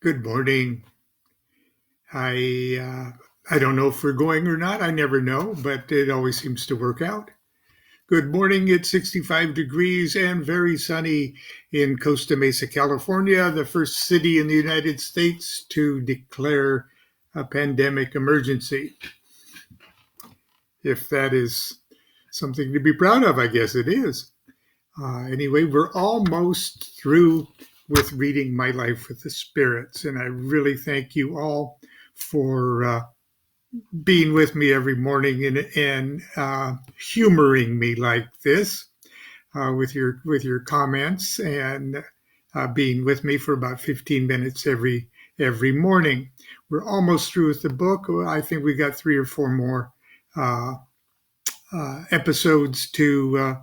Good morning. I don't know if we're going or not. I never know, but it always seems to work out. Good morning. It's 65 degrees and very sunny in Costa Mesa, California, the first city in the United States to declare a pandemic emergency. If that is something to be proud of, I guess it is. Anyway, we're almost through with reading My Life with the Spirits, and I really thank you all for being with me every morning and humoring me like this with your comments and being with me for about 15 minutes every morning. We're almost through with the book. I think we got 3 or 4 more episodes to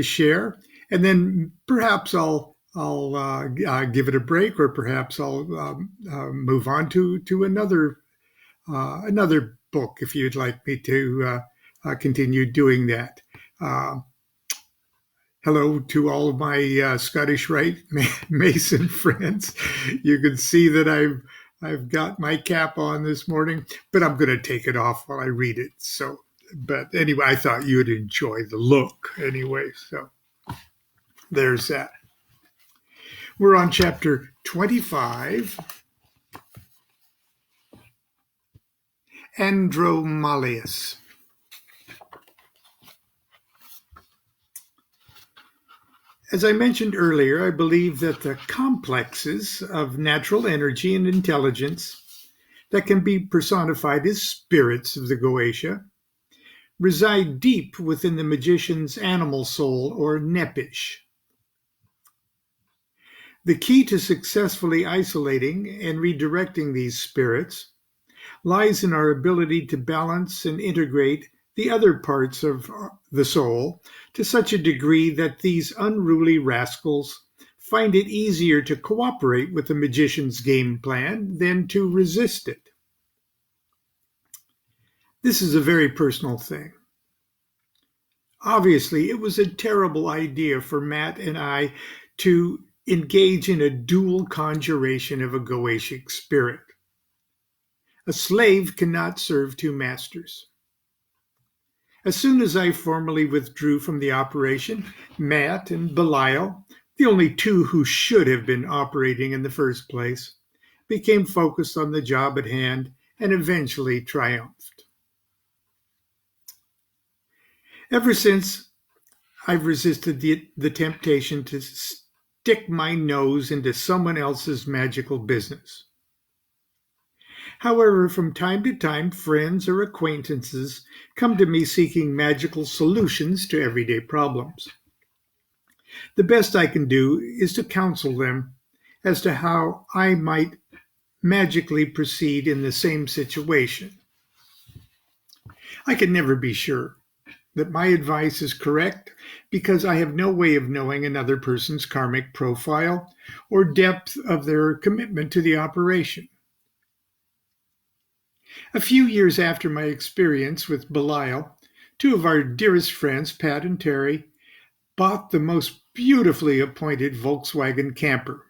share, and then perhaps I'll give it a break, or perhaps I'll move on to another book if you'd like me to continue doing that. Hello to all of my Scottish Rite Mason friends. You can see that I've got my cap on this morning, but I'm going to take it off while I read it. So, but anyway, I thought you'd enjoy the look anyway. So there's that. We're on chapter 25, Andromalius. As I mentioned earlier, I believe that the complexes of natural energy and intelligence that can be personified as spirits of the Goetia reside deep within the magician's animal soul, or nepish. The key to successfully isolating and redirecting these spirits lies in our ability to balance and integrate the other parts of the soul to such a degree that these unruly rascals find it easier to cooperate with the magician's game plan than to resist it. This is a very personal thing. Obviously, it was a terrible idea for Matt and I to engage in a dual conjuration of a Goetic spirit. A slave cannot serve 2 masters. As soon as I formally withdrew from the operation, Matt and Belial, the only 2 who should have been operating in the first place, became focused on the job at hand and eventually triumphed. Ever since, I've resisted the temptation to stick my nose into someone else's magical business. However, from time to time, friends or acquaintances come to me seeking magical solutions to everyday problems. The best I can do is to counsel them as to how I might magically proceed in the same situation. I can never be sure that my advice is correct because I have no way of knowing another person's karmic profile or depth of their commitment to the operation. A few years after my experience with Belial, 2 of our dearest friends, Pat and Terry, bought the most beautifully appointed Volkswagen camper.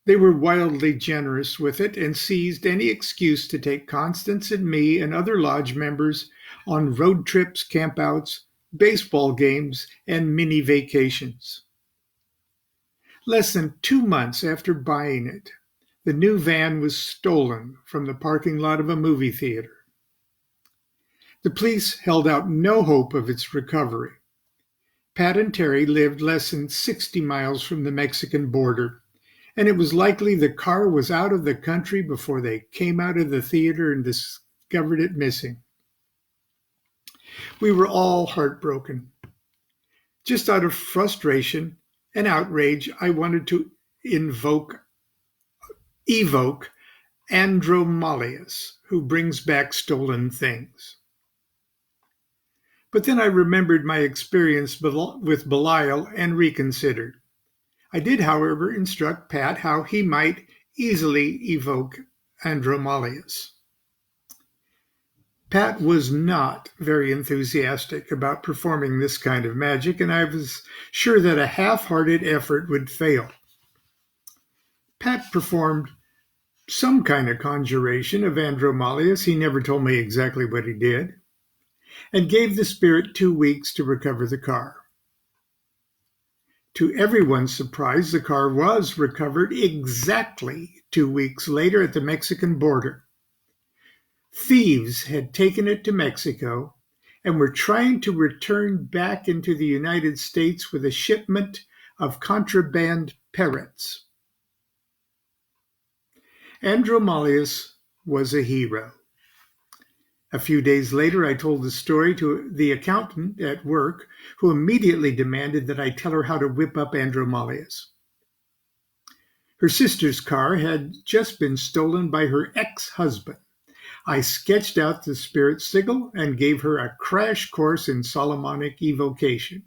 They were wildly generous with it and seized any excuse to take Constance and me and other lodge members on road trips, campouts, baseball games, and mini vacations. Less than 2 months after buying it, the new van was stolen from the parking lot of a movie theater. The police held out no hope of its recovery. Pat and Terry lived less than 60 miles from the Mexican border, and it was likely the car was out of the country before they came out of the theater and discovered it missing. We were all heartbroken. Just out of frustration and outrage, I wanted to evoke Andromalius, who brings back stolen things. But then I remembered my experience with Belial and reconsidered. I did, however, instruct Pat how he might easily evoke Andromalius. Pat was not very enthusiastic about performing this kind of magic, and I was sure that a half-hearted effort would fail. Pat Pat performed some kind of conjuration of Andromalius, he never told me exactly what he did, and gave the spirit 2 weeks to recover the car. To everyone's surprise, the car was recovered exactly 2 weeks later at the Mexican border. Thieves had taken it to Mexico and were trying to return back into the United States with a shipment of contraband parrots. Andromalius was a hero. A few days later, I told the story to the accountant at work, who immediately demanded that I tell her how to whip up Andromalius. Her sister's car had just been stolen by her ex-husband. I sketched out the spirit sigil and gave her a crash course in Solomonic evocation.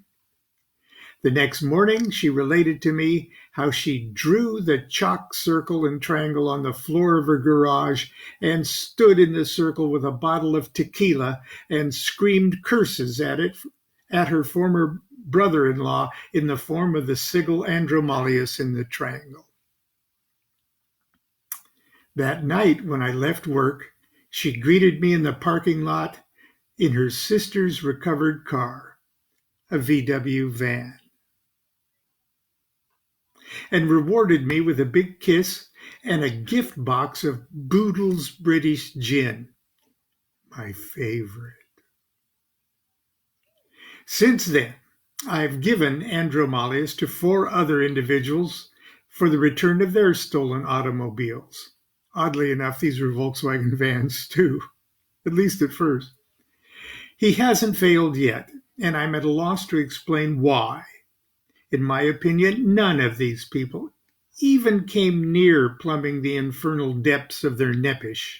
The next morning, she related to me how she drew the chalk circle and triangle on the floor of her garage and stood in the circle with a bottle of tequila and screamed curses at her former brother-in-law in the form of the sigil Andromalius in the triangle. That night, when I left work, she greeted me in the parking lot in her sister's recovered car, a VW van, and rewarded me with a big kiss and a gift box of Boodle's British gin, my favorite. Since then, I've given Andromalius to 4 other individuals for the return of their stolen automobiles. Oddly enough, these were Volkswagen vans too, at least at first. He hasn't failed yet, and I'm at a loss to explain why. In my opinion, none of these people even came near plumbing the infernal depths of their neppish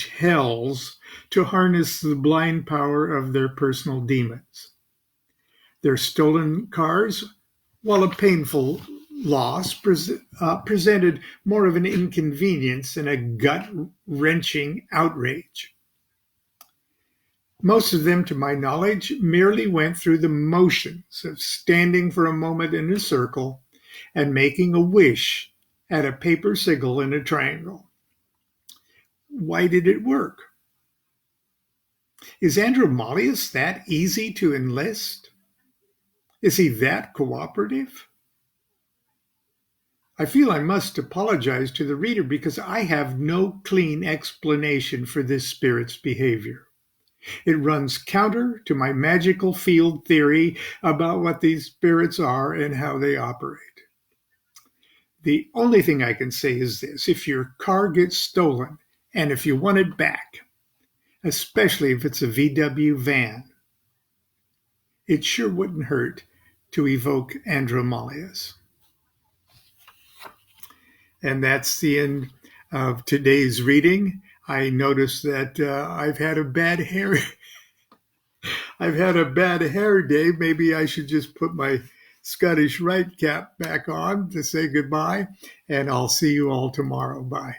hells to harness the blind power of their personal demons. Their stolen cars, while a painful loss, presented more of an inconvenience and a gut-wrenching outrage. Most of them, to my knowledge, merely went through the motions of standing for a moment in a circle and making a wish at a paper sigil in a triangle. Why did it work? Is Andromalius that easy to enlist? Is he that cooperative? I feel I must apologize to the reader because I have no clean explanation for this spirit's behavior. It runs counter to my magical field theory about what these spirits are and how they operate. The only thing I can say is this: if your car gets stolen and if you want it back, especially if it's a VW van, it sure wouldn't hurt to evoke Andromalius. And that's the end of today's reading. I noticed that I've had a bad hair day. Maybe I should just put my Scottish Rite cap back on to say goodbye, and I'll see you all tomorrow. Bye.